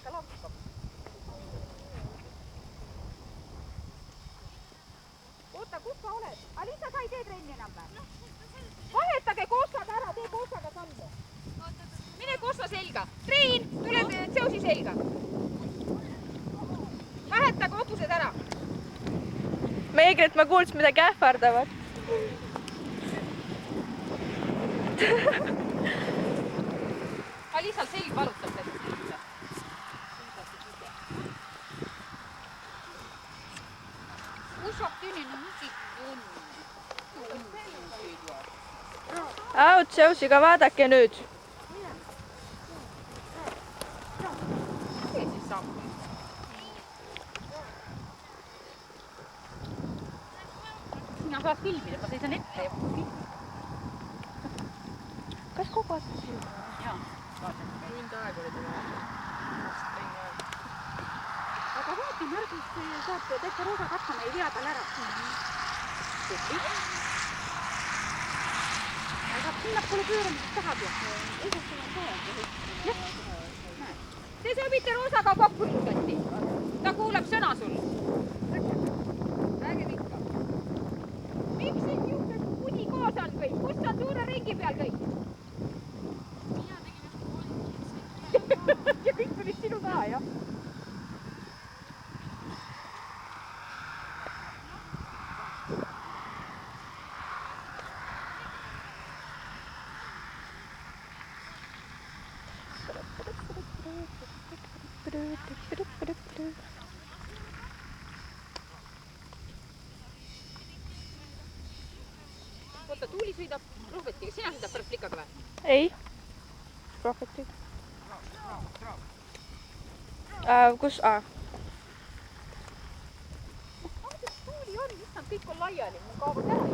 ta lakkab. Oota, kus sa oled? Alisa, sa ei tee trenni enam või? Vahetage Kossaga ära, tee Kossaga samme. Mine Kossa selga. Triin, tule Zeusi selga. Vahetage hobused ära. Meigret, ma kuulsin midagi ähvardavat. Alisal selg valutab täiesti. Out, Zeusiga vaadake nüüd. Sina saad filmida, ma seisan ette ja filmi. Kas kogu aeg filmi? Jaa. Tund aeg oli tema. Aga vaata, Margus saab täitsa roosa katkama, ei vea tal ära. Aga sinnapoole pööramist tahab ju. Te sobite roosaga kokku ilusasti. Ta kuulab sõna sul. Räägib ikka. Miks sind juhtes kudi koos on kõik? Kus on suure ringi peal kõik? Ja kõik tulid sinu taha, jah? Oota, Tuuli sõidab Prohvetiga, sina sõidab Perflikaga või? Ei. Prohvetiga. Kus? Tuuli on, issand, kõik on laiali, mul kaovad ära.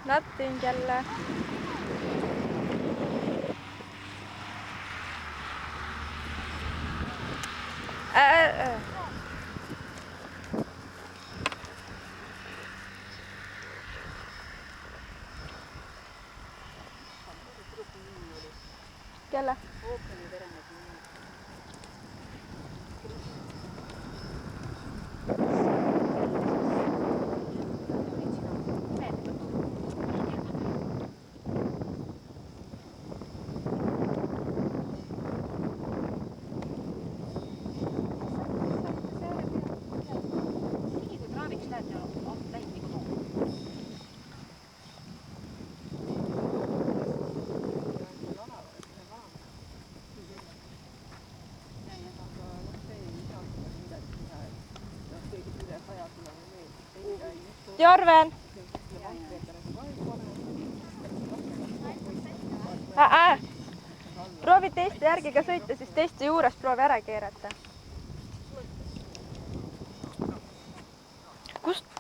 Nothing jälle. Kelle? Ookeani veremees. Jorven! Proovi teiste järgi ka sõita, siis teiste juures proovi ära keerata. Kust?